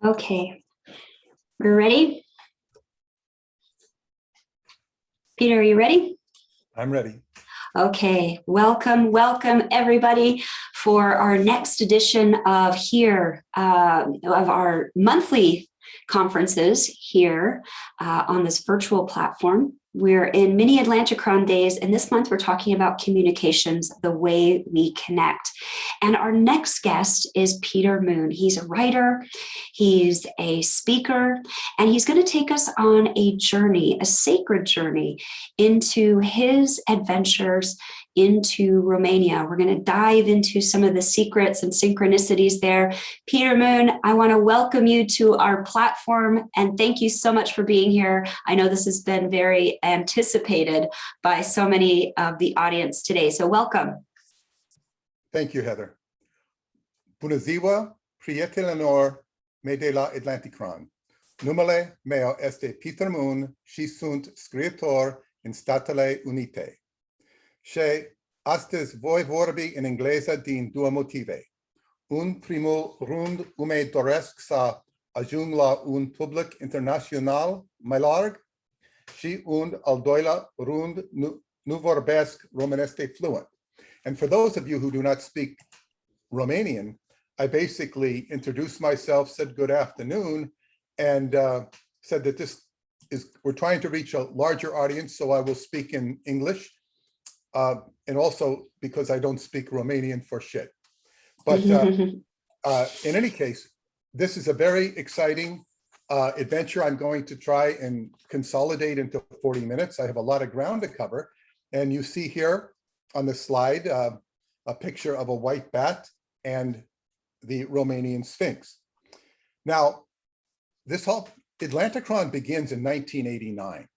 Okay, we're ready. Peter, are you ready? I'm ready. Okay, welcome everybody for our next edition of our monthly conferences here on this virtual platform. We're in mini Atlantykron days, and this month we're talking about communications, the way we connect. And our next guest is Peter Moon. He's a writer, he's a speaker, and he's going to take us on a journey, a sacred journey into his adventures into Romania. We're going to dive into some of the secrets and synchronicities there. Peter Moon, I want to welcome you to our platform and thank you so much for being here. I know this has been very anticipated by so many of the audience today, so welcome. Thank you, Heather. Bună ziua, prietenilor mei de la Atlantykron. Numele meu este Peter Moon și sunt scriitor în Statele Unite. Și astăzi voi vorbi în engleză din două motive. În primul rând, îmi doresc să ajung la un public internațional mai larg și în al doilea rând, nu vorbesc românește fluent. And for those of you who do not speak Romanian, I basically introduced myself, said good afternoon, and said that we're trying to reach a larger audience, so I will speak in English. And also because I don't speak Romanian for shit. But in any case, this is a very exciting adventure. I'm going to try and consolidate into 40 minutes. I have a lot of ground to cover. And you see here on the slide a picture of a white bat and the Romanian Sphinx. Now, this whole Atlantykron begins in 1989.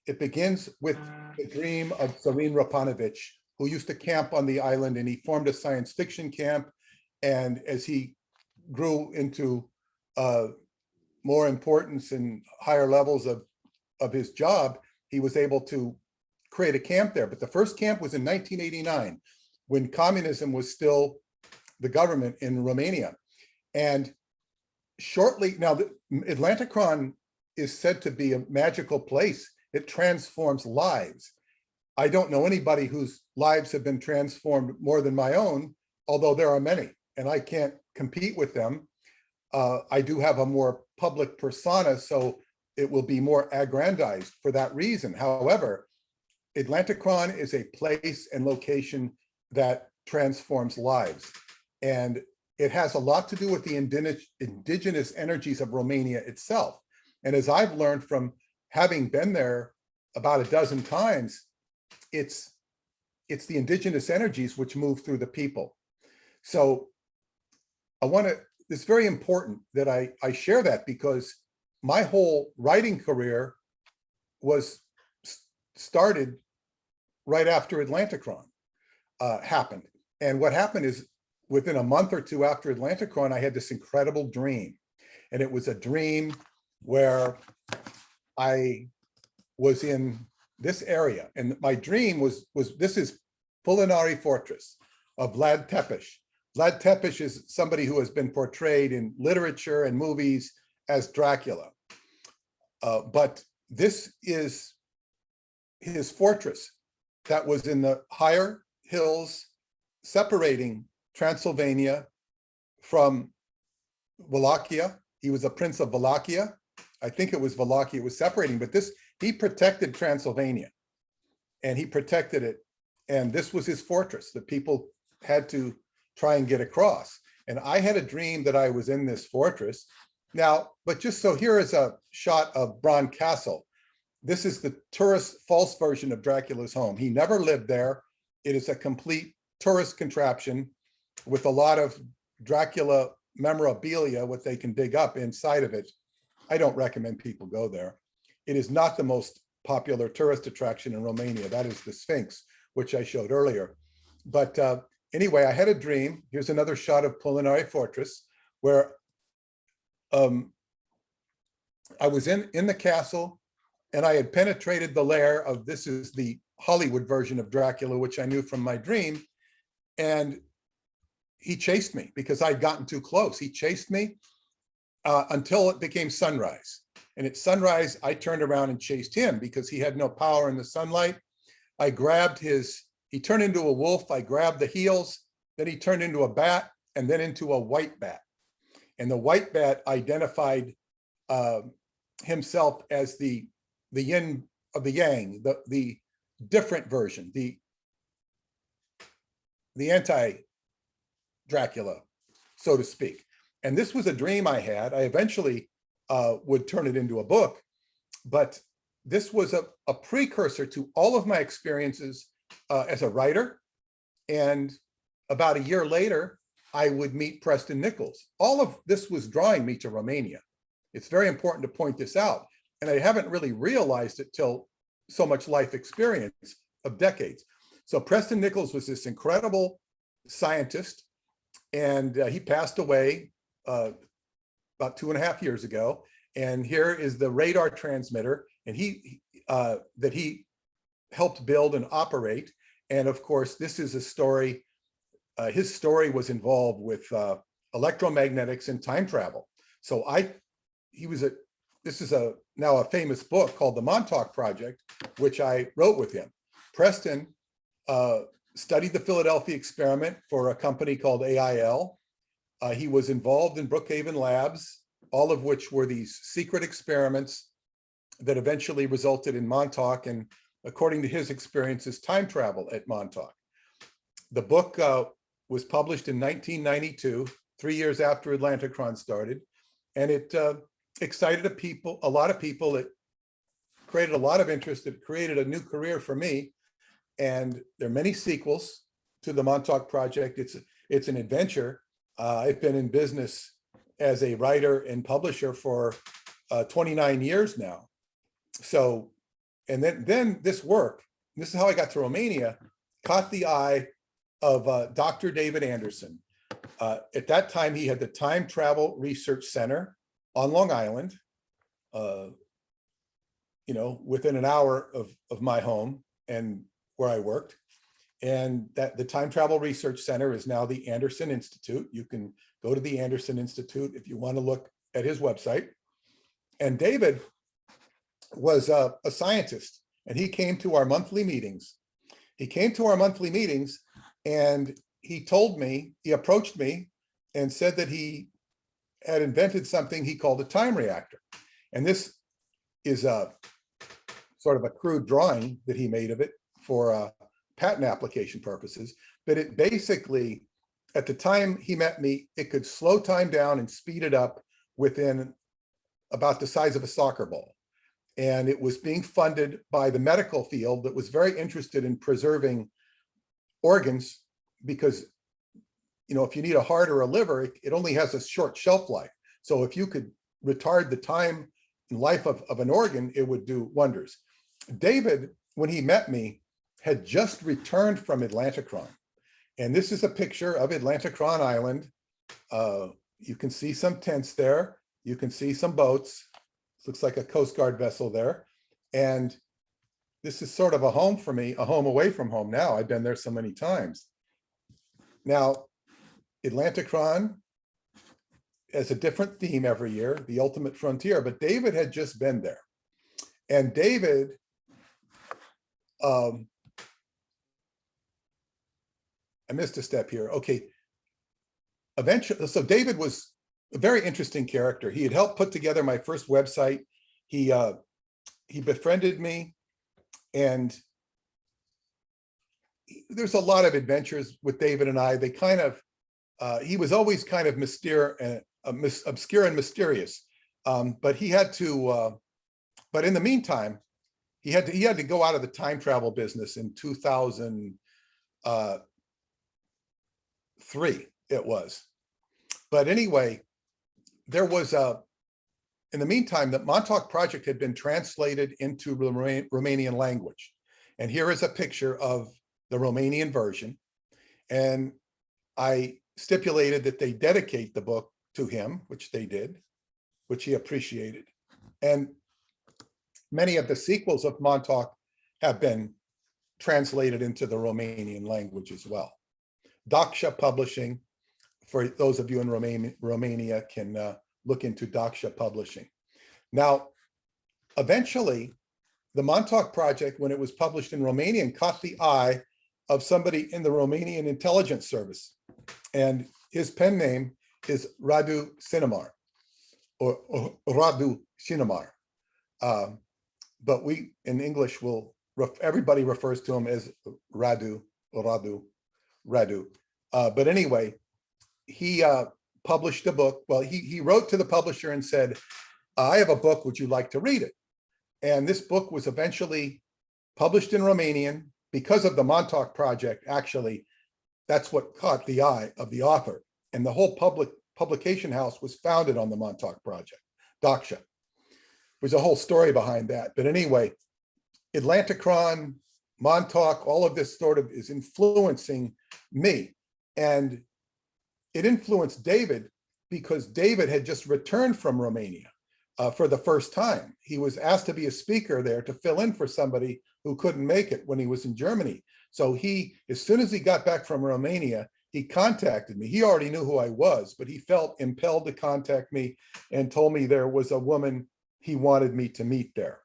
It begins with the dream of Serene Rapanovich, who used to camp on the island, and he formed a science fiction camp. And as he grew into more importance and higher levels of his job, he was able to create a camp there. But the first camp was in 1989, when communism was still the government in Romania. And shortly, now the Atlantykron is said to be a magical place. It transforms lives. I don't know anybody whose lives have been transformed more than my own, although there are many, and I can't compete with them. I do have a more public persona, so it will be more aggrandized for that reason. However, Atlantykron is a place and location that transforms lives. And it has a lot to do with the indigenous energies of Romania itself. And as I've learned from having been there about a dozen times, it's the indigenous energies which move through the people. So it's very important that I share that, because my whole writing career was started right after Atlantykron happened. And what happened is, within a month or two after Atlantykron, I had this incredible dream. And it was a dream where I was in this area, and my dream was this is Pulinari Fortress of Vlad Tepes. Vlad Tepes is somebody who has been portrayed in literature and movies as Dracula. But this is his fortress that was in the higher hills separating Transylvania from Wallachia. He was a prince of Wallachia. I think it was Wallachia, it was separating, but he protected Transylvania, and he protected it. And this was his fortress that people had to try and get across. And I had a dream that I was in this fortress. Now, but just so, here is a shot of Bran Castle. This is the tourist false version of Dracula's home. He never lived there. It is a complete tourist contraption with a lot of Dracula memorabilia, what they can dig up inside of it. I don't recommend people go there. It is not the most popular tourist attraction in Romania. That is the Sphinx, which I showed earlier. But anyway, I had a dream. Here's another shot of Pulinari Fortress, where I was in the castle, and I had penetrated the lair of, this is the Hollywood version of Dracula, which I knew from my dream. And he chased me because I'd gotten too close. He chased me. until it became sunrise. And at sunrise, I turned around and chased him because he had no power in the sunlight. I grabbed he turned into a wolf. I grabbed the heels, then he turned into a bat and then into a white bat. And the white bat identified himself as the yin of the yang, the different version, the anti-Dracula, so to speak. And this was a dream I had. I eventually would turn it into a book, but this was a precursor to all of my experiences as a writer. And about a year later, I would meet Preston Nichols. All of this was drawing me to Romania. It's very important to point this out. And I haven't really realized it till so much life experience of decades. So Preston Nichols was this incredible scientist, and he passed away about 2.5 years ago. And here is the radar transmitter, and that he helped build and operate. And of course, this is a story. His story was involved with electromagnetics and time travel. So this is now a famous book called the Montauk Project, which I wrote with him. Preston studied the Philadelphia experiment for a company called AIL. He was involved in Brookhaven Labs, all of which were these secret experiments that eventually resulted in Montauk, and according to his experiences, time travel at Montauk. The book was published in 1992, 3 years after Atlantykron started, and it excited a lot of people. It created a lot of interest. It created a new career for me, and there are many sequels to the Montauk Project. It's an adventure. I've been in business as a writer and publisher for 29 years now. So, and then this work, this is how I got to Romania, caught the eye of Dr. David Anderson. At that time, he had the Time Travel Research Center on Long Island, within an hour of my home and where I worked. And that the Time Travel Research Center is now the Anderson Institute. You can go to the Anderson Institute if you want to look at his website. And David was a scientist, and he came to our monthly meetings. And he approached me and said that he had invented something he called a time reactor. And this is a sort of a crude drawing that he made of it for patent application purposes. But it basically, at the time he met me, it could slow time down and speed it up within about the size of a soccer ball. And it was being funded by the medical field that was very interested in preserving organs, because if you need a heart or a liver, it only has a short shelf life. So if you could retard the time and life of an organ, it would do wonders. David, when he met me, had just returned from Atlantykron. And this is a picture of Atlantykron Island. You can see some tents there. You can see some boats. It looks like a Coast Guard vessel there. And this is sort of a home for me, a home away from home now. I've been there so many times. Now, Atlantykron has a different theme every year, the ultimate frontier, but David had just been there. And David, I missed a step here. Okay. Eventually, so David was a very interesting character. He had helped put together my first website. He befriended me, and there's a lot of adventures with David and I. They kind of, he was always kind of obscure and mysterious, but he had to, but in the meantime, he had to go out of the time travel business in 2003, it was. But anyway, there was in the meantime, the Montauk Project had been translated into Romanian language. And here is a picture of the Romanian version. And I stipulated that they dedicate the book to him, which they did, which he appreciated. And many of the sequels of Montauk have been translated into the Romanian language as well. Daksha Publishing, for those of you in Romania, can look into Daksha publishing. Now, eventually, the Montauk project, when it was published in Romanian, caught the eye of somebody in the Romanian intelligence service. And his pen name is Radu Sinamar, or Radu Sinamar. But we, in English, everybody refers to him as Radu, or Radu. But anyway, he published a book. Well, he wrote to the publisher and said, I have a book, would you like to read it? And this book was eventually published in Romanian because of the Montauk project. Actually, that's what caught the eye of the author. And the whole publication house was founded on the Montauk project, Daksha. There's a whole story behind that. But anyway, Atlantykron, Montauk, all of this sort of is influencing me. And it influenced David because David had just returned from Romania for the first time. He was asked to be a speaker there to fill in for somebody who couldn't make it when he was in Germany. So as soon as he got back from Romania, he contacted me. He already knew who I was, but he felt impelled to contact me and told me there was a woman he wanted me to meet there.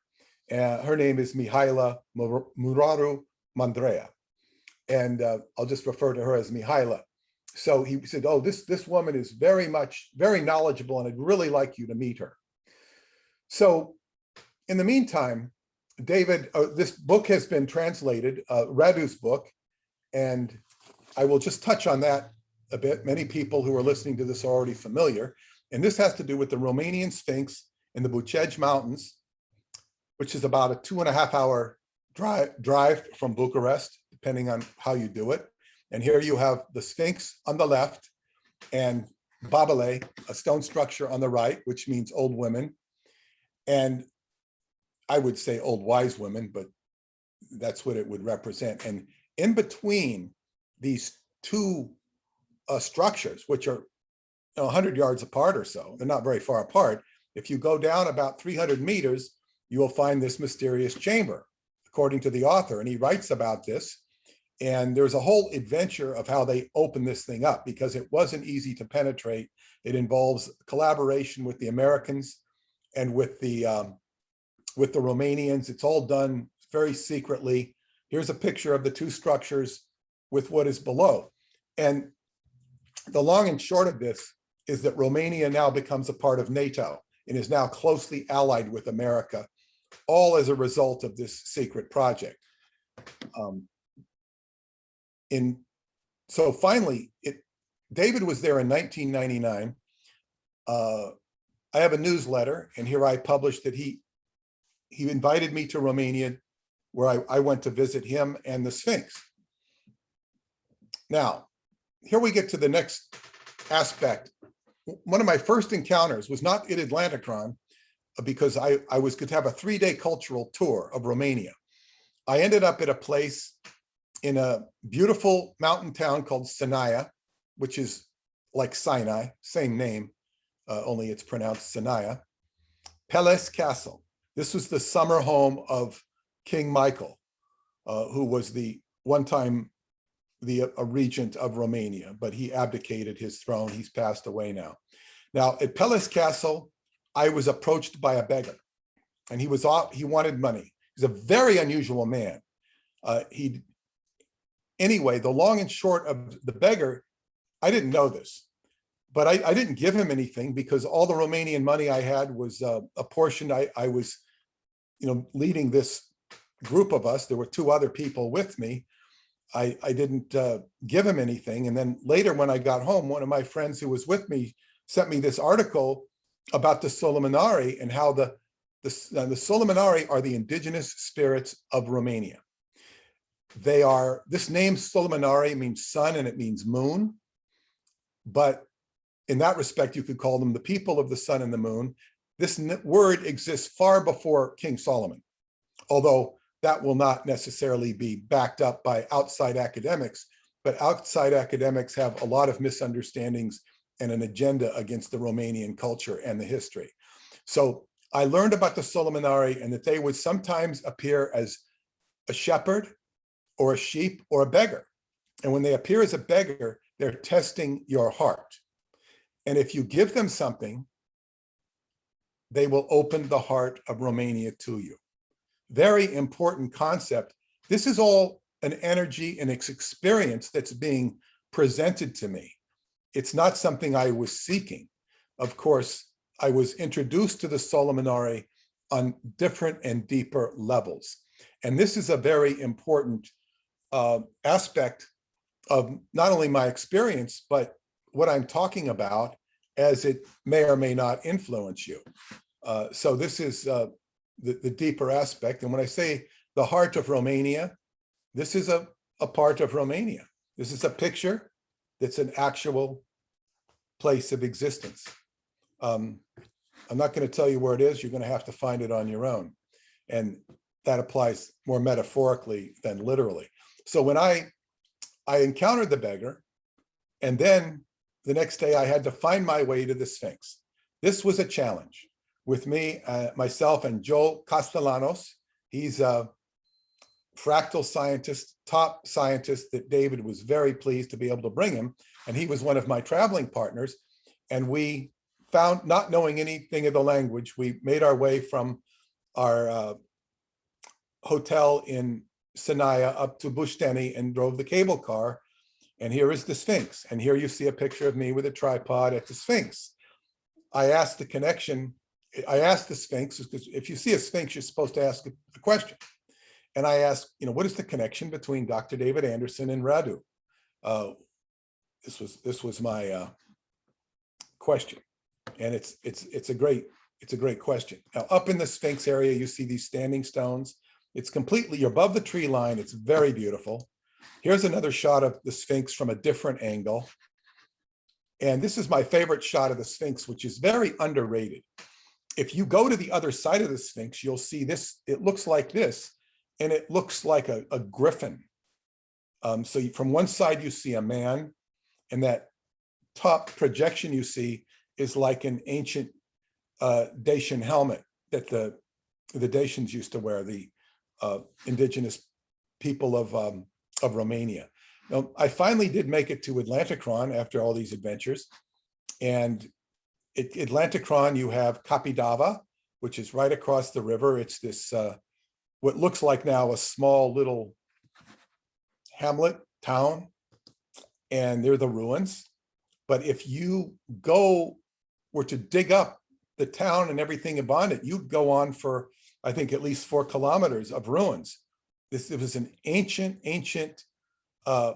Her name is Mihaela Muraru Mandrea. And I'll just refer to her as Mihaela. So he said, oh, this woman is very knowledgeable, and I'd really like you to meet her. So in the meantime, David, this book has been translated, Radu's book, and I will just touch on that a bit. Many people who are listening to this are already familiar. And this has to do with the Romanian Sphinx in the Bucegi Mountains, which is about a 2.5-hour drive from Bucharest, depending on how you do it. And here you have the Sphinx on the left and Babele, a stone structure on the right, which means old women. And I would say old wise women, but that's what it would represent. And in between these two structures, which are 100 yards apart or so, they're not very far apart. If you go down about 300 meters, you will find this mysterious chamber, according to the author. And he writes about this. And there's a whole adventure of how they open this thing up, because it wasn't easy to penetrate. It involves collaboration with the Americans and with the Romanians. It's all done very secretly. Here's a picture of the two structures with what is below. And the long and short of this is that Romania now becomes a part of NATO and is now closely allied with America, all as a result of this secret project. So finally, David was there in 1999. I have a newsletter, and here I published that he invited me to Romania, where I went to visit him and the Sphinx. Now, here we get to the next aspect. One of my first encounters was not at Atlantykron, because I was going to have a 3-day cultural tour of Romania. I ended up at a place in a beautiful mountain town called Sinaia, which is like Sinai, same name, only it's pronounced Sinaia. Peles Castle. This was the summer home of King Michael, who was one time a regent of Romania, but he abdicated his throne. He's passed away now. Now at Peles Castle, I was approached by a beggar, and he wanted money. He's a very unusual man. Anyway, the long and short of the beggar, I didn't know this, but I didn't give him anything, because all the Romanian money I had was a portion. I was, leading this group of us. There were 2 other people with me. I didn't give him anything. And then later, when I got home, one of my friends who was with me sent me this article about the Solomonari, and how the Solomonari are the indigenous spirits of Romania. This name Solomonari means sun and it means moon. But in that respect, you could call them the people of the sun and the moon. This word exists far before King Solomon, although that will not necessarily be backed up by outside academics. But outside academics have a lot of misunderstandings and an agenda against the Romanian culture and the history. So I learned about the Solomonari, and that they would sometimes appear as a shepherd or a sheep or a beggar. And when they appear as a beggar, they're testing your heart. And if you give them something, they will open the heart of Romania to you. Very important concept. This is all an energy and experience that's being presented to me. It's not something I was seeking. Of course, I was introduced to the Sola Minore on different and deeper levels. And this is a very important aspect of not only my experience, but what I'm talking about, as it may or may not influence you. So this is the deeper aspect. And when I say the heart of Romania, this is a part of Romania. This is a picture that's an actual place of existence. I'm not going to tell you where it is. You're going to have to find it on your own. And that applies more metaphorically than literally. So when I encountered the beggar, and then the next day I had to find my way to the Sphinx. This was a challenge with me, myself and Joel Castellanos. He's a fractal scientist, top scientist that David was very pleased to be able to bring him. And he was one of my traveling partners. And we found, not knowing anything of the language, we made our way from our hotel in Sinaia up to Bushteni and drove the cable car. And here is the Sphinx. And here you see a picture of me with a tripod at the Sphinx. I asked the Sphinx, because if you see a Sphinx, you're supposed to ask a question. And I asked, what is the connection between Dr. David Anderson and Radu? This was my question. And it's a great question. Now, up in the Sphinx area, you see these standing stones. It's completely, you're above the tree line. It's very beautiful. Here's another shot of the Sphinx from a different angle. And this is my favorite shot of the Sphinx, which is very underrated. If you go to the other side of the Sphinx, you'll see this. It looks like this, and it looks like a griffin. So from one side, you see a man, and that top projection you see is like an ancient Dacian helmet that the Dacians used to wear, the indigenous people of Romania. Now, I finally did make it to Atlantykron after all these adventures. And at Atlantykron, you have Kapidava, which is right across the river. It's this, what looks like now a small little hamlet town, and they're the ruins. But if you were to dig up the town and everything upon it, you'd go on for, I think, at least 4 kilometers of ruins. It was an ancient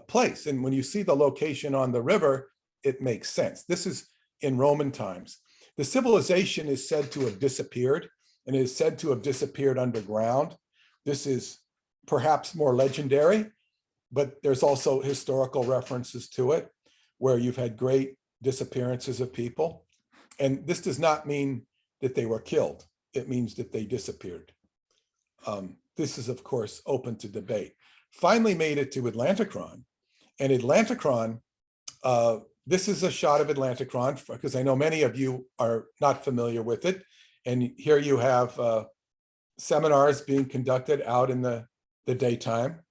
place. And when you see the location on the river, it makes sense. This is in Roman times. The civilization is said to have disappeared, and it is said to have disappeared underground. This is perhaps more legendary, but there's also historical references to it where you've had great disappearances of people. And this does not mean that they were killed. It means that they disappeared. This is, of course, open to debate. Finally made it to Atlantykron. And Atlantykron, this is a shot of Atlantykron, because I know many of you are not familiar with it. And here you have seminars being conducted out in the daytime.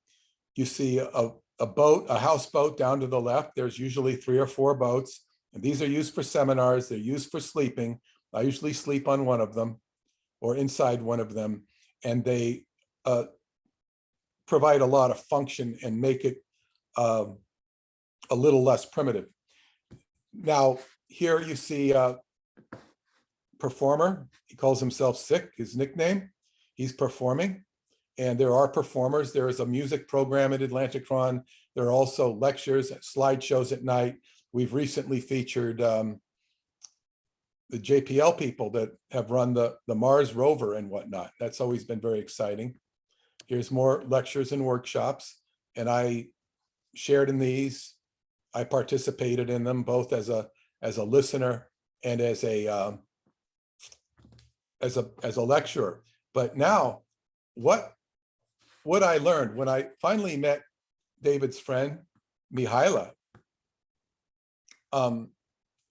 You see a boat, a houseboat down to the left. There's usually 3 or 4 boats. And these are used for seminars. They're used for sleeping. I usually sleep on one of them or inside one of them. And they provide a lot of function and make it a little less primitive. Now, here you see a performer. He calls himself Sick, his nickname. He's performing. And there are performers. There is a music program at Atlantykron. There are also lectures, slideshows at night. We've recently featured the JPL people that have run the Mars rover and whatnot. That's always been very exciting. Here's more lectures and workshops. And I shared in these. I participated in them both as a listener and as a lecturer. But now, what I learned when I finally met David's friend, Mihaila,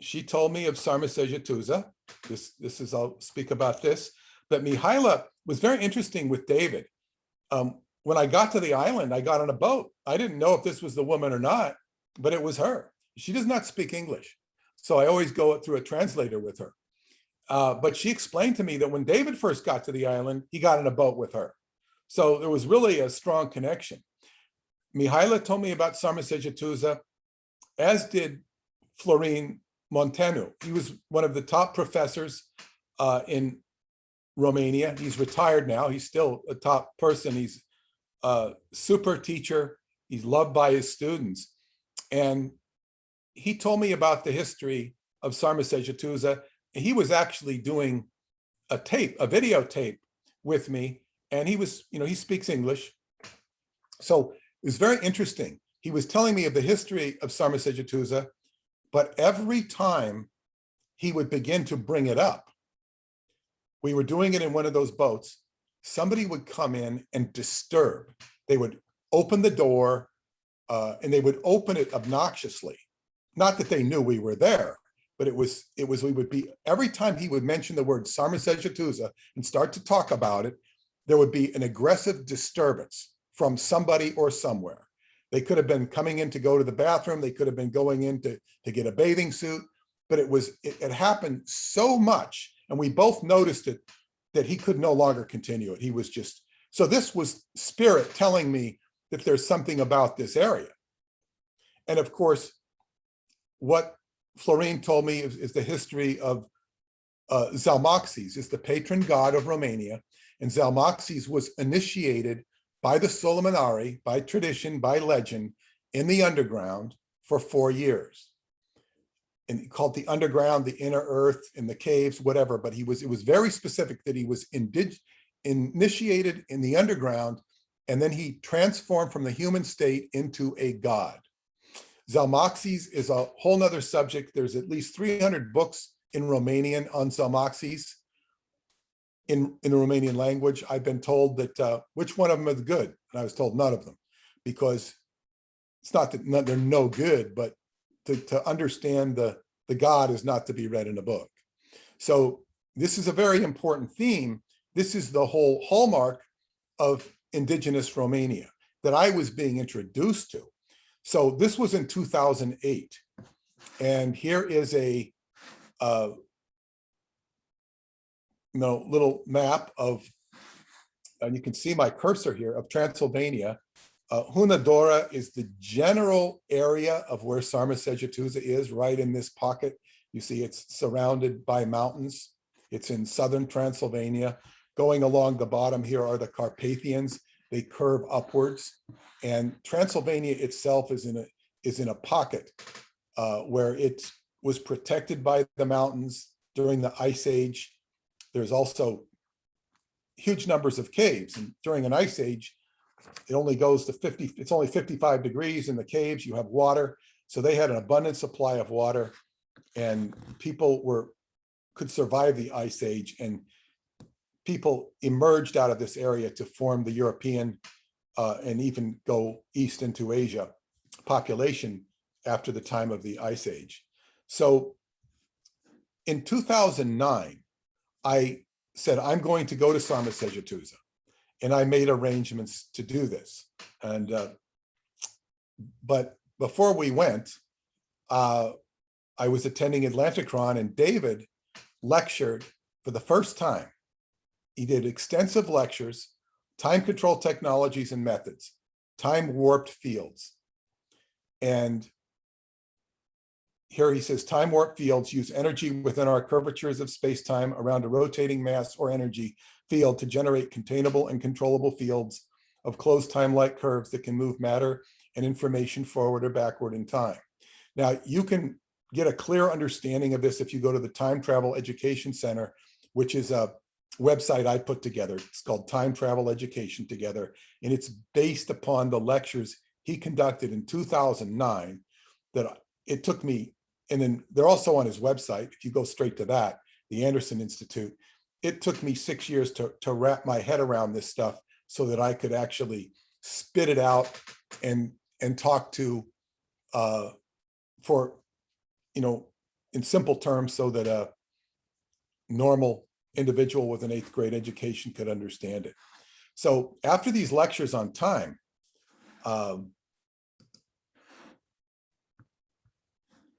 she told me of Sarmaseja-Tuza. This is, I'll speak about this. But Mihaila was very interesting with David. When I got to the island, I got on a boat. I didn't know if this was the woman or not, but it was her. She does not speak English. So I always go through a translator with her. But she explained to me that when David first got to the island, he got in a boat with her. So there was really a strong connection. Mihaela told me about Sarmisegetusa, as did Florin Montanu. He was one of the top professors in Romania. He's retired now. He's still a top person. He's a super teacher. He's loved by his students. And he told me about the history of Sarmisegetusa. He was actually doing a videotape with me. And he was, he speaks English. So it was very interesting. He was telling me of the history of Sarmisegetusa, but every time he would begin to bring it up, we were doing it in one of those boats, somebody would come in and disturb. They would open the door and they would open it obnoxiously. Not that they knew we were there, but we would be, every time he would mention the word Sarmisegetusa and start to talk about it, there would be an aggressive disturbance from somebody or somewhere. They could have been coming in to go to the bathroom. They could have been going in to get a bathing suit, but it happened so much. And we both noticed it, that he could no longer continue it. He was just, so this was spirit telling me that there's something about this area. And of course, what Florin told me is the history of Zalmoxis, is the patron god of Romania. And Zalmoxis was initiated by the Solomonari, by tradition, by legend, in the underground for 4 years. And called the underground, the inner earth, in the caves, whatever. But it was very specific that he was initiated in the underground, and then he transformed from the human state into a god. Zalmoxis is a whole nother subject. There's at least 300 books in Romanian on Zalmoxis. In the Romanian language, I've been told that which one of them is good, and I was told none of them, because it's not that they're no good, but to understand the God is not to be read in a book. So this is a very important theme. This is the whole hallmark of indigenous Romania that I was being introduced to. So this was in 2008, and here is a little map of, and you can see my cursor here, of Transylvania. Hunedoara is the general area of where Sarmisegetusa is, right in this pocket. You see it's surrounded by mountains. It's in southern Transylvania. Going along the bottom here are the Carpathians. They curve upwards. And Transylvania itself is in a pocket where it was protected by the mountains during the Ice Age. There's also huge numbers of caves. And during an Ice Age, it only goes to 50, it's only 55 degrees in the caves. You have water. So they had an abundant supply of water, and people could survive the Ice Age, and people emerged out of this area to form the European and even go east into Asia population after the time of the Ice Age. So in 2009, I said, I'm going to go to Sarmisegetusa. And I made arrangements to do this. And but before we went, I was attending Atlantykron, and David lectured for the first time. He did extensive lectures, time control technologies and methods, time warped fields. And here he says, time warped fields use energy within our curvatures of space-time around a rotating mass or energy field to generate containable and controllable fields of closed time-like curves that can move matter and information forward or backward in time. Now, you can get a clear understanding of this if you go to the Time Travel Education Center, which is a website I put together. It's called Time Travel Education Together, and it's based upon the lectures he conducted in 2009 that it took me, and then they're also on his website. If you go straight to that, the Anderson Institute, it took me 6 years to wrap my head around this stuff so that I could actually spit it out and talk to, for, in simple terms, so that a normal individual with an 8th grade education could understand it. So after these lectures on time,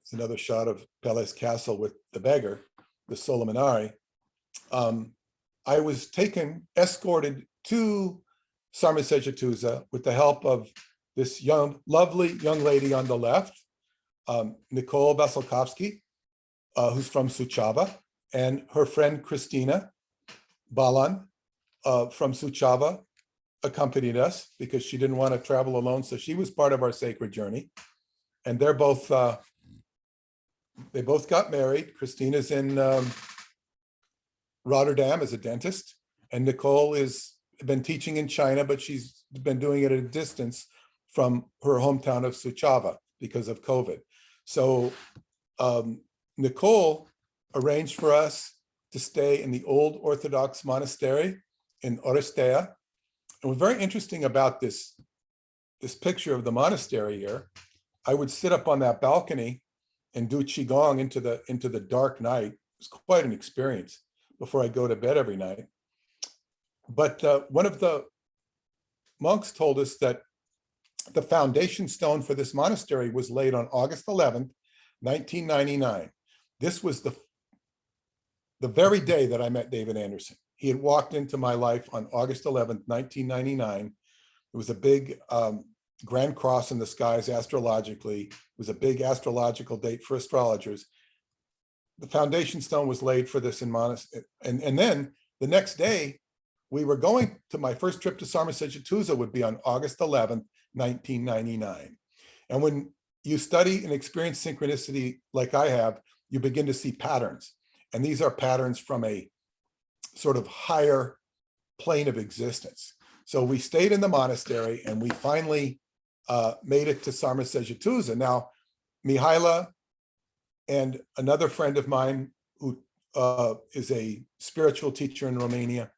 it's another shot of Pellé's castle with the beggar. the Solomonari, I was escorted to Sarmisegetusa with the help of this lovely young lady on the left, Nicole Vasilkovsky, who's from Suceava, and her friend Cristina Balan from Suceava accompanied us because she didn't want to travel alone. So she was part of our sacred journey. And they both got married. Christina's in Rotterdam as a dentist, and Nicole has been teaching in China, but she's been doing it at a distance from her hometown of Suceava because of COVID. So Nicole arranged for us to stay in the old Orthodox monastery in Orestea. And what's very interesting about this picture of the monastery here, I would sit up on that balcony and do Qigong into the dark night. It was quite an experience before I go to bed every night. But one of the monks told us that the foundation stone for this monastery was laid on August 11th, 1999. This was the very day that I met David Anderson. He had walked into my life on August 11th, 1999. It was a big grand cross in the skies astrologically. It was a big astrological date for astrologers. The foundation stone was laid for this in monastery. And then the next day, we were going to, my first trip to Sarmisegetusa would be on August 11th, 1999. And when you study and experience synchronicity like I have, you begin to see patterns. And these are patterns from a sort of higher plane of existence. So we stayed in the monastery and we finally made it to Sarmisegetusa. Now, Mihaela and another friend of mine who is a spiritual teacher in Romania,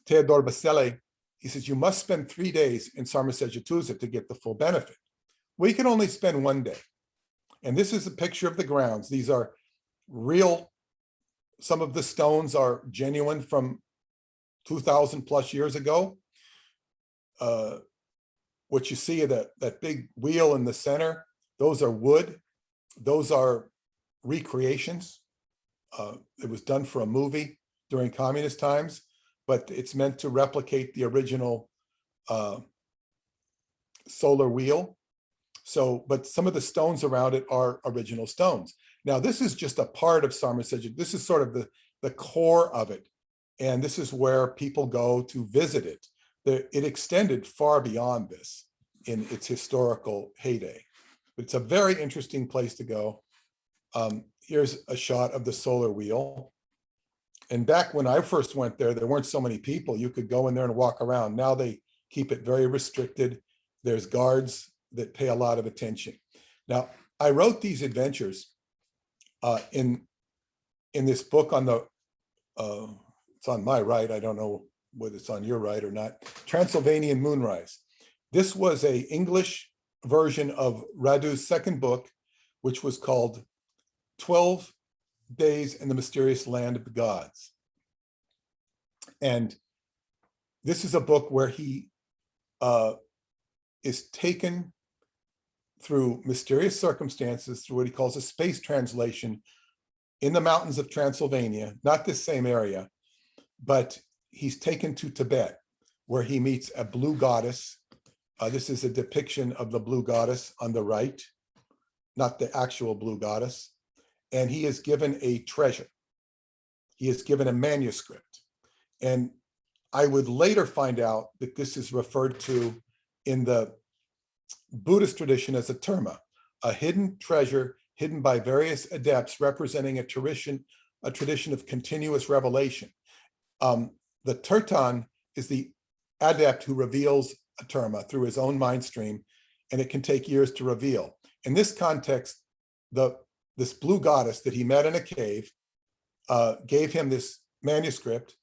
Teodor Basele, he says, you must spend 3 days in Sarmisegetusa to get the full benefit. We can only spend 1 day. And this is a picture of the grounds. These are real, some of the stones are genuine from 2,000 plus years ago. What you see, that big wheel in the center, those are wood. Those are recreations. It was done for a movie during communist times, but it's meant to replicate the original solar wheel. So, but some of the stones around it are original stones. Now, this is just a part of Sarmisegetusa. This is sort of the core of it. And this is where people go to visit it. It extended far beyond this in its historical heyday. But it's a very interesting place to go. Here's a shot of the solar wheel. And back when I first went there, there weren't so many people. You could go in there and walk around. Now they keep it very restricted. There's guards that pay a lot of attention. Now, I wrote these adventures in this book on the, it's on my right, I don't know whether it's on your right or not, Transylvanian Moonrise. This was an English version of Radu's second book, which was called 12 Days in the Mysterious Land of the Gods. And this is a book where he is taken through mysterious circumstances through what he calls a space translation in the mountains of Transylvania, not this same area, but he's taken to Tibet, where he meets a blue goddess. This is a depiction of the blue goddess on the right, not the actual blue goddess. And he is given a treasure. He is given a manuscript. And I would later find out that this is referred to in the Buddhist tradition as a terma, a hidden treasure hidden by various adepts representing a tradition of continuous revelation. The tertan is the adept who reveals a terma through his own mind stream, and it can take years to reveal. In this context, this blue goddess that he met in a cave gave him this manuscript,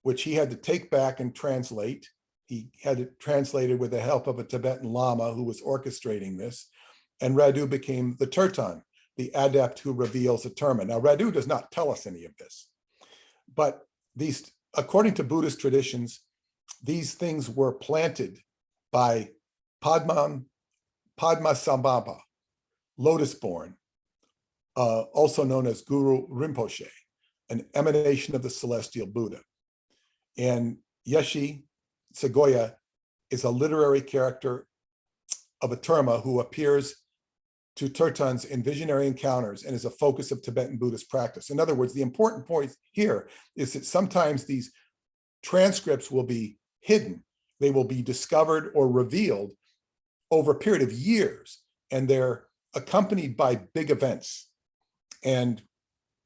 which he had to take back and translate. He had it translated with the help of a Tibetan Lama who was orchestrating this. And Radu became the tertan, the adept who reveals a terma. Now, Radu does not tell us any of this, but these, according to Buddhist traditions, these things were planted by Padmasambhava, lotus-born, also known as Guru Rinpoche, an emanation of the celestial Buddha. And Yeshe Tsogyal is a literary character of a terma who appears to Tibetans in visionary encounters and is a focus of Tibetan Buddhist practice. In other words, the important point here is that sometimes these transcripts will be hidden. They will be discovered or revealed over a period of years, and they're accompanied by big events. And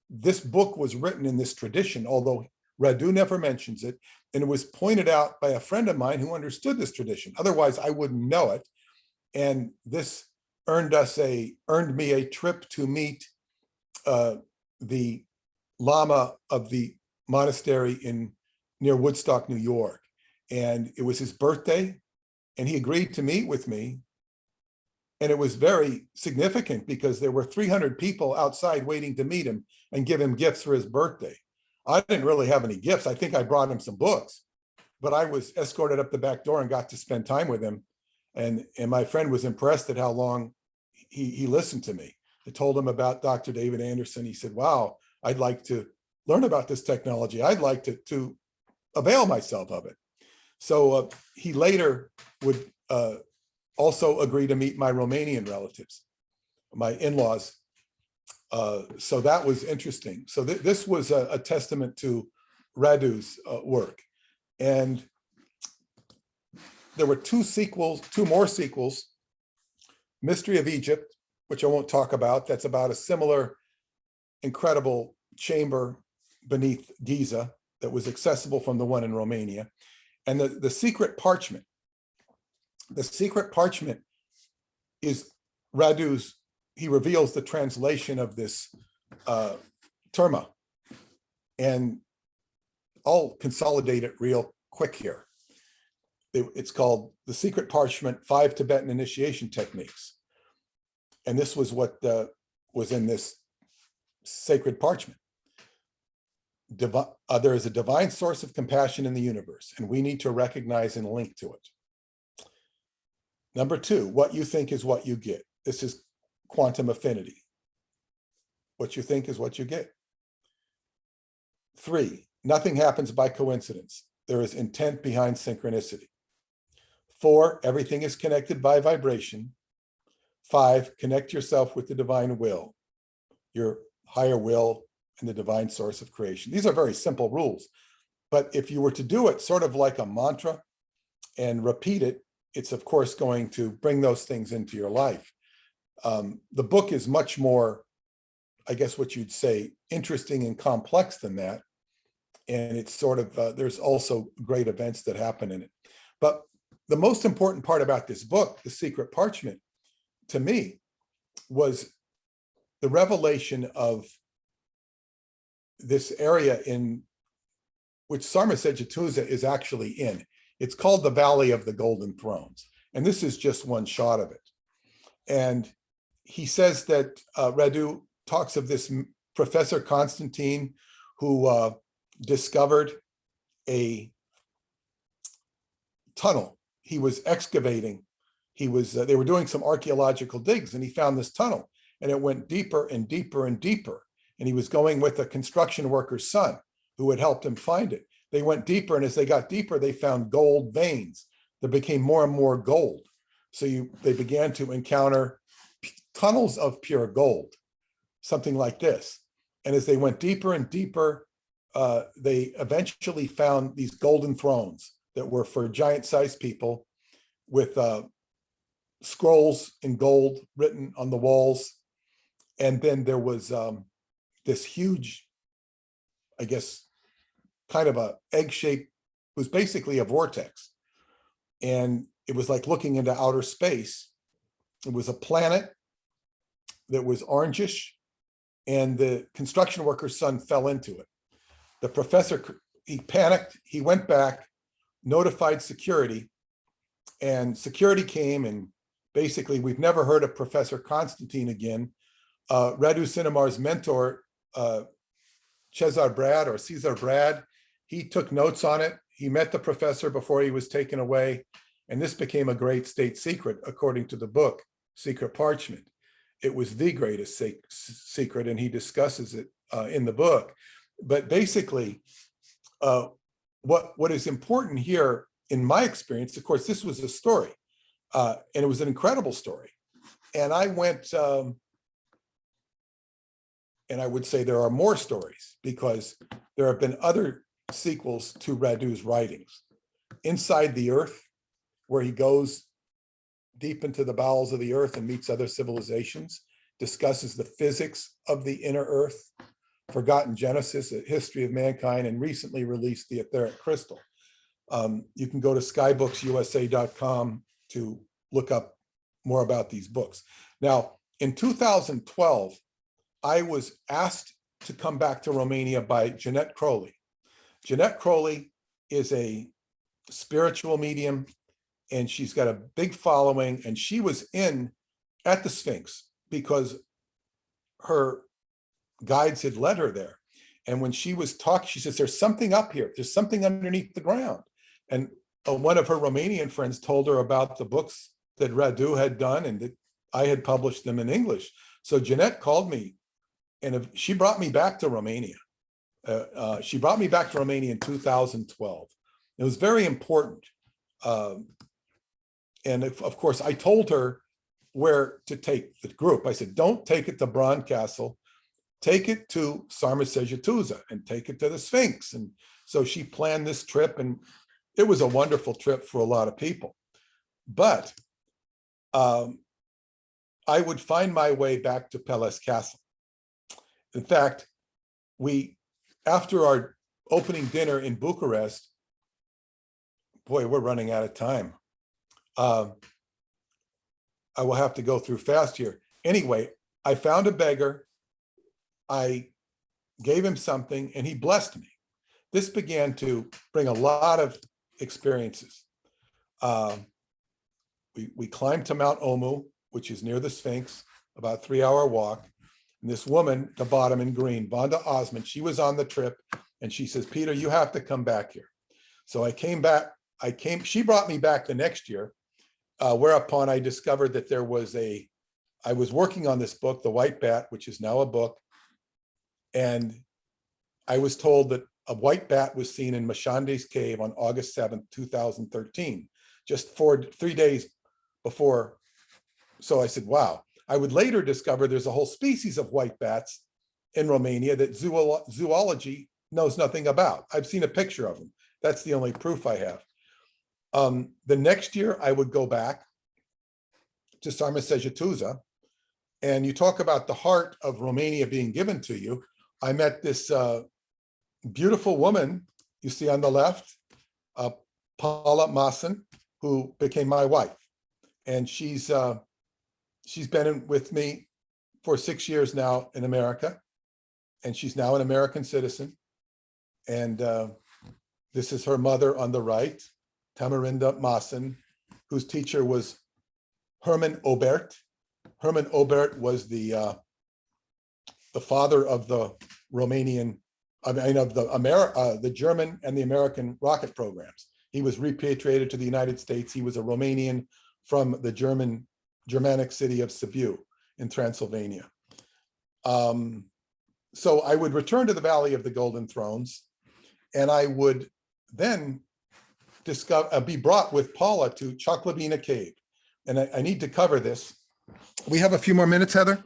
this book was written in this tradition, although Radu never mentions it, and it was pointed out by a friend of mine who understood this tradition. Otherwise, I wouldn't know it. And this earned me a trip to meet the Lama of the monastery near Woodstock, New York. And it was his birthday, and he agreed to meet with me. And it was very significant because there were 300 people outside waiting to meet him and give him gifts for his birthday. I didn't really have any gifts. I think I brought him some books, but I was escorted up the back door and got to spend time with him. And my friend was impressed at how long he listened to me. I told him about Dr. David Anderson. He said, wow, I'd like to learn about this technology. I'd like to avail myself of it. So he later would also agree to meet my Romanian relatives, my in-laws. So that was interesting. So this was a testament to Radu's work. And there were two more sequels, Mystery of Egypt, which I won't talk about. That's about a similar incredible chamber beneath Giza that was accessible from the one in Romania. And the secret parchment. The secret parchment is Radu's, he reveals the translation of this terma. And I'll consolidate it real quick here. It's called The Secret Parchment, 5 Tibetan Initiation Techniques. And this was what was in this sacred parchment. There is a divine source of compassion in the universe, and we need to recognize and link to it. Number 2, what you think is what you get. This is quantum affinity. What you think is what you get. 3, nothing happens by coincidence. There is intent behind synchronicity. 4, everything is connected by vibration. 5, connect yourself with the divine will, your higher will, and the divine source of creation. These are very simple rules, but if you were to do it sort of like a mantra and repeat it, it's of course going to bring those things into your life. The book is much more, I guess what you'd say, interesting and complex than that. And it's sort of, there's also great events that happen in it. But the most important part about this book, The Secret Parchment, to me, was the revelation of this area in which Sarmasejatusa is actually in. It's called the Valley of the Golden Thrones. And this is just one shot of it. And he says that Radu talks of this Professor Constantine who discovered a tunnel. He was excavating. They were doing some archaeological digs, and he found this tunnel, and it went deeper and deeper and deeper. And he was going with a construction worker's son who had helped him find it. They went deeper, and as they got deeper, they found gold veins. There became more and more gold. So they began to encounter tunnels of pure gold, something like this. And as they went deeper and deeper, they eventually found these golden thrones that were for giant-sized people with scrolls in gold written on the walls. And then there was this huge, I guess, kind of a egg-shaped, it was basically a vortex. And it was like looking into outer space. It was a planet that was orangish, and the construction worker's son fell into it. The professor, he panicked, he went back, notified security, and security came, and basically we've never heard of Professor Constantine again. Radu Cinemar's mentor, Cesar Brad, he took notes on it. He met the professor before he was taken away, and this became a great state secret, according to the book, Secret Parchment. it was the greatest secret, and he discusses it in the book. But basically, what is important here, in my experience, of course, this was a story, and it was an incredible story. And I went, and I would say there are more stories, because there have been other sequels to Radu's writings. Inside the Earth, where he goes deep into the bowels of the earth and meets other civilizations, discusses the physics of the inner earth. Forgotten Genesis, A History of Mankind, and recently released The Etheric Crystal. You can go to skybooks.usa.com to look up more about these books. Now, in 2012, I was asked to come back to Romania by Jeanette Crowley. Jeanette Crowley is a spiritual medium, and she's got a big following, and she was at the Sphinx because her guides had led her there. And when she was talking, she says, there's something up here. There's something underneath the ground. And one of her Romanian friends told her about the books that Radu had done, and that I had published them in English. So Jeanette called me, and she brought me back to Romania. She brought me back to Romania in 2012. It was very important. And of course, I told her where to take the group. I said, don't take it to Bran Castle, take it to Sarmisegetuza, and take it to the Sphinx. And so she planned this trip, and it was a wonderful trip for a lot of people. But I would find my way back to Peles Castle. In fact, after our opening dinner in Bucharest, boy, we're running out of time. I will have to go through fast here. Anyway, I found a beggar. I gave him something, and he blessed me. This began to bring a lot of experiences. We climbed to Mount Omu, which is near the Sphinx, about a 3-hour walk. And this woman, the bottom in green, Vonda Osmond, she was on the trip, and she says, Peter, you have to come back here. So I came back. She brought me back the next year, whereupon I discovered that I was working on this book, The White Bat, which is now a book. And I was told that a white bat was seen in Mashande's cave on August 7th, 2013, just 3 days before. So I said, wow. I would later discover there's a whole species of white bats in Romania that zoology knows nothing about. I've seen a picture of them. That's the only proof I have. The next year, I would go back to Sarmisegetuza, and you talk about the heart of Romania being given to you. I met this beautiful woman you see on the left, Paula Maassen, who became my wife, and she's been with me for 6 years now in America, and she's now an American citizen. And this is her mother on the right, Tamarinda Maassen, whose teacher was Herman Obert. Herman Obert was the father of the Romanian, the German and the American rocket programs. He was repatriated to the United States. He was a Romanian from the Germanic city of Sibiu in Transylvania. So I would return to the Valley of the Golden Thrones, and I would then be brought with Paula to Choclabina Cave. And I need to cover this. We have a few more minutes, Heather?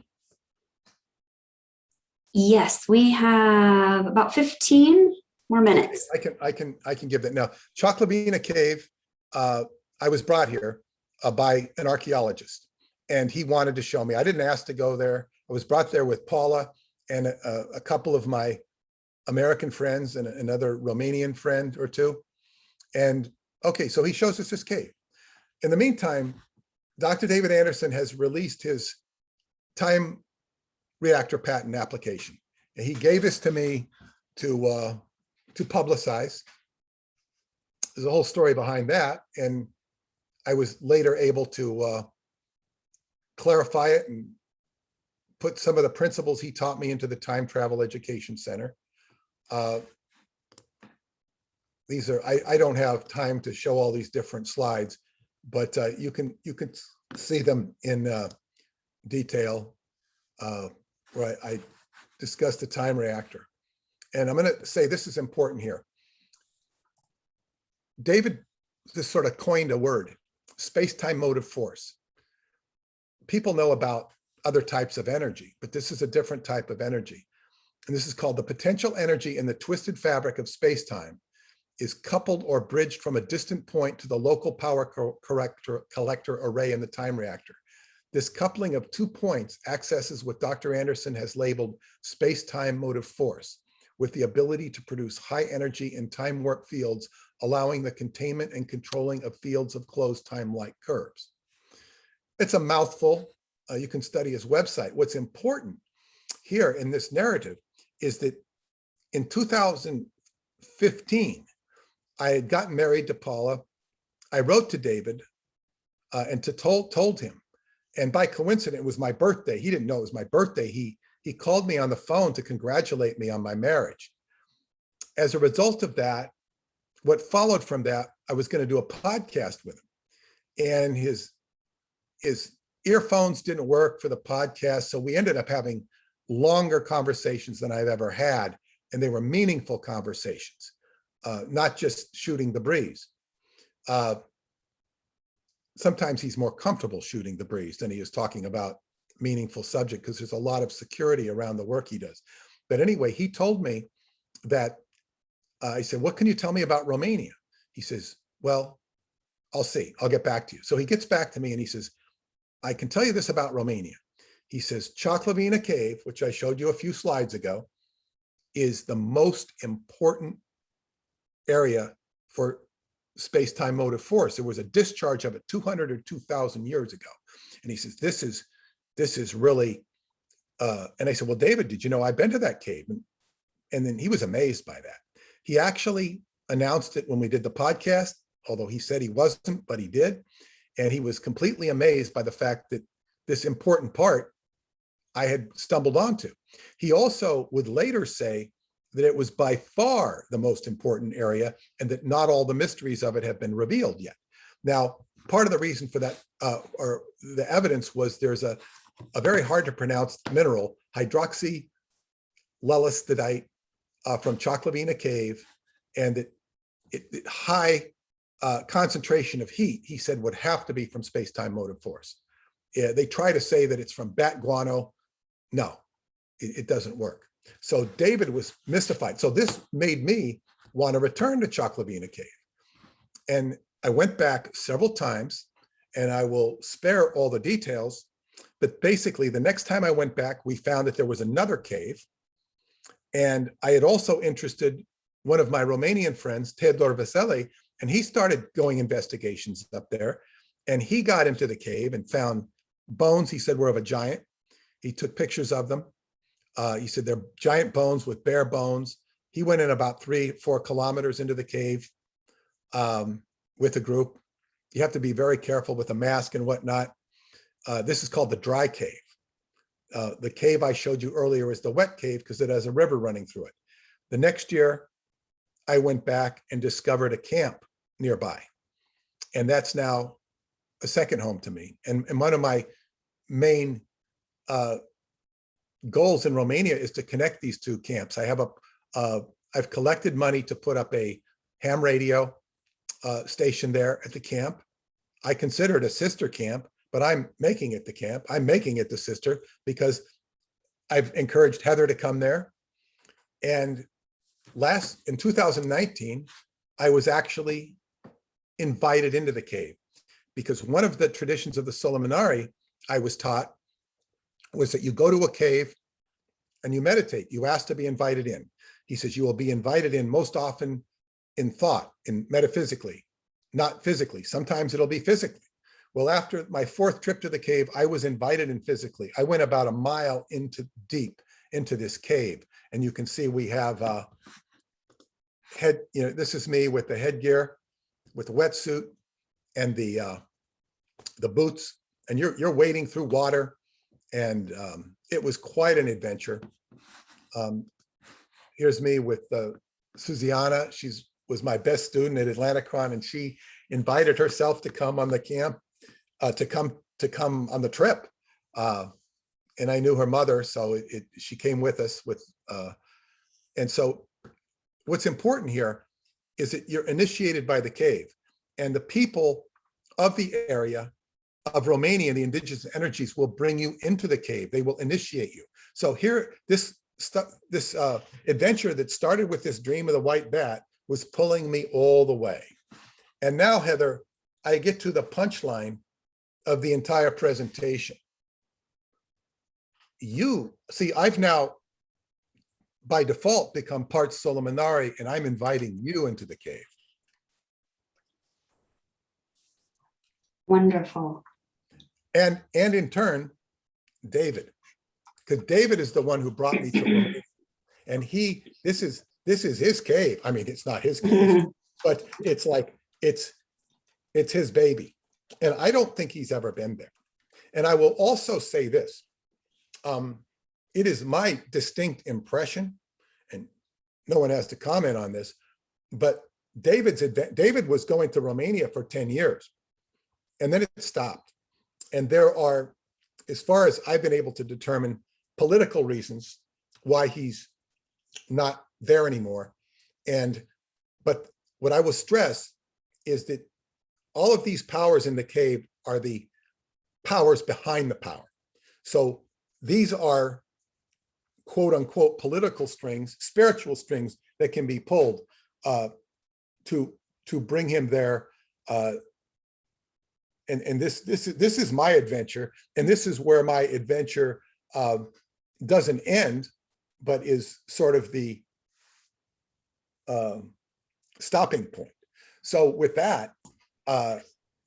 Yes, we have about 15 more minutes. I can give that now. Choclabina Cave, I was brought here by an archaeologist, and he wanted to show me. I didn't ask to go there. I was brought there with Paula and a couple of my American friends and another Romanian friend or two. And okay, so he shows us this cave. In the meantime, Dr. David Anderson has released his time reactor patent application. And he gave this to me to publicize. There's a whole story behind that. And I was later able to clarify it and put some of the principles he taught me into the Time Travel Education Center. These are, I don't have time to show all these different slides, but you can see them in detail. where I discussed the time reactor. And I'm going to say this is important here. David just sort of coined a word, space-time motive force. People know about other types of energy, but this is a different type of energy. And this is called the potential energy in the twisted fabric of space-time is coupled or bridged from a distant point to the local power collector array in the time reactor. This coupling of 2 points accesses what Dr. Anderson has labeled space-time motive force, with the ability to produce high energy and time warp fields, allowing the containment and controlling of fields of closed time-like curves. It's a mouthful. You can study his website. What's important here in this narrative is that in 2015, I had gotten married to Paula. I wrote to David and told him. And by coincidence, it was my birthday. He didn't know it was my birthday. He called me on the phone to congratulate me on my marriage. As a result of that, what followed from that, I was going to do a podcast with him. And his earphones didn't work for the podcast. So we ended up having longer conversations than I've ever had. And they were meaningful conversations, not just shooting the breeze. Sometimes he's more comfortable shooting the breeze than he is talking about meaningful subject, because there's a lot of security around the work he does. But anyway, he told me that, I said, what can you tell me about Romania? He says, well, I'll see, I'll get back to you. So he gets back to me and he says, I can tell you this about Romania. He says, Choclavina Cave, which I showed you a few slides ago, is the most important area for space-time motive force. There was a discharge of it 200 or 2,000 years ago. And he says, this is really, and I said, well, David, did you know I've been to that cave? And then he was amazed by that. He actually announced it when we did the podcast, although he said he wasn't, but he did. And he was completely amazed by the fact that this important part I had stumbled onto. He also would later say that it was by far the most important area and that not all the mysteries of it have been revealed yet. Now, part of the reason for that, or the evidence, was there's a very hard to pronounce mineral, hydroxylelastidite, from Choclavina Cave, and that high concentration of heat, he said, would have to be from space-time motive force. Yeah, they try to say that it's from bat guano. No, it doesn't work. So David was mystified. So this made me want to return to Choclavina Cave. And I went back several times, and I will spare all the details, but basically the next time I went back, we found that there was another cave. And I had also interested one of my Romanian friends, Theodor Veseli, and he started going investigations up there. And he got into the cave and found bones, he said, were of a giant. He took pictures of them. He said they're giant bones with bare bones. He went in about 3-4 kilometers into the cave with a group. You have to be very careful with a mask and whatnot. This is called the dry cave. The cave I showed you earlier is the wet cave because it has a river running through it. The next year, I went back and discovered a camp nearby. And that's now a second home to me. And one of my main goals in Romania is to connect these two camps. I have I've collected money to put up a ham radio station there at the camp. I consider it a sister camp, but I'm making it the camp. I'm making it the sister because I've encouraged Heather to come there. And in 2019, I was actually invited into the cave because one of the traditions of the Solomonari I was taught was that you go to a cave and you meditate. You ask to be invited in. He says you will be invited in most often in thought, in metaphysically, not physically. Sometimes it'll be physically. Well, after my 4th trip to the cave, I was invited in physically. I went about a mile deep into this cave, and you can see we have this is me with the headgear, with the wetsuit and the boots, and you're wading through water, and it was quite an adventure. Here's me with Suziana. She was my best student at Atlantykron, and she invited herself to come on the camp, to come on the trip. and I knew her mother, so she came with us with, and so what's important here is that you're initiated by the cave, and the people of the area of Romania, the indigenous energies will bring you into the cave. They will initiate you. So here, this adventure that started with this dream of the white bat was pulling me all the way. And now, Heather, I get to the punchline of the entire presentation. You see, I've now by default become part Solomonari, and I'm inviting you into the cave. Wonderful. And in turn, David, because David is the one who brought me to Romania. And this is his cave. I mean, it's not his cave, but it's like, it's his baby. And I don't think he's ever been there. And I will also say this, it is my distinct impression, and no one has to comment on this, but David was going to Romania for 10 years, and then it stopped. And there are, as far as I've been able to determine, political reasons why he's not there anymore. But what I will stress is that all of these powers in the cave are the powers behind the power. So these are quote unquote political strings, spiritual strings that can be pulled to bring him there. And this is my adventure, and this is where my adventure doesn't end, but is sort of the stopping point. So with that,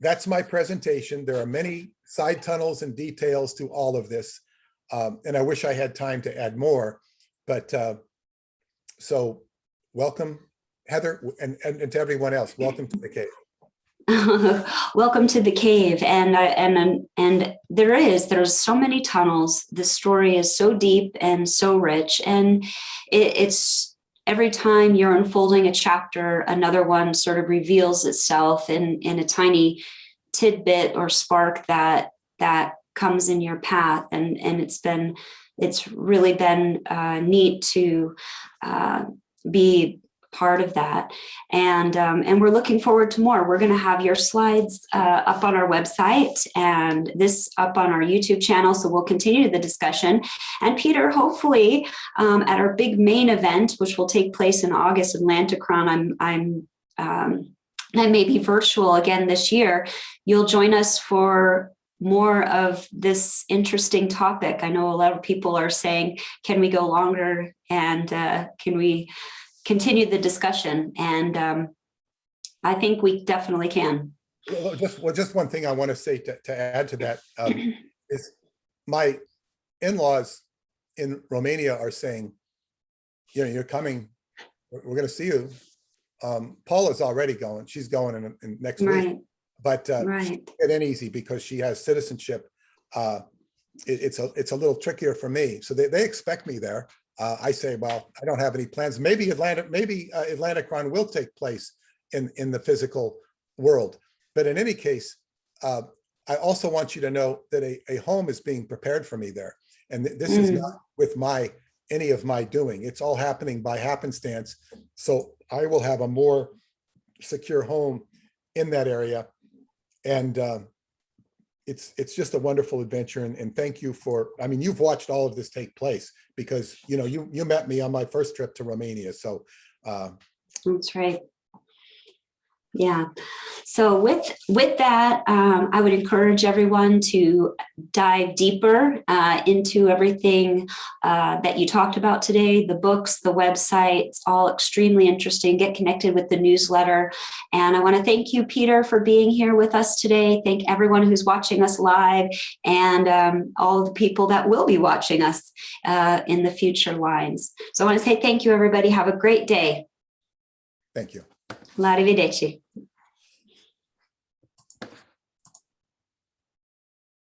that's my presentation. There are many side tunnels and details to all of this, and I wish I had time to add more. But so welcome, Heather, and to everyone else. Welcome to the cave. Welcome to the cave. And there's so many tunnels. The story is so deep and so rich, and it's every time you're unfolding a chapter, another one sort of reveals itself in a tiny tidbit or spark that comes in your path. And it's really been neat to be part of that. And we're looking forward to more. We're going to have your slides up on our website and this up on our YouTube channel. So we'll continue the discussion. And Peter, hopefully at our big main event, which will take place in August, Atlantykron, I may be virtual again this year. You'll join us for more of this interesting topic. I know a lot of people are saying, can we go longer, and can we continue the discussion? And I think we definitely can. Well, just one thing I want to say to add to that is my in-laws in Romania are saying, you're coming, we're going to see you. Paula's already going. She's going in next week. But she get in easy because she has citizenship. It's a little trickier for me. So they expect me there. I say, well, I don't have any plans. Maybe Atlantykron will take place in the physical world. But in any case, I also want you to know that a home is being prepared for me there. And this is not with any of my doing. It's all happening by happenstance. So I will have a more secure home in that area. And it's just a wonderful adventure. And thank you for, I mean, you've watched all of this take place because, you met me on my first trip to Romania. So that's right. Yeah. So with that, I would encourage everyone to dive deeper into everything that you talked about today, the books, the website. It's all extremely interesting. Get connected with the newsletter. And I want to thank you, Peter, for being here with us today. Thank everyone who's watching us live, and all the people that will be watching us in the future lines. So I want to say thank you, everybody. Have a great day. Thank you. Arrivederci.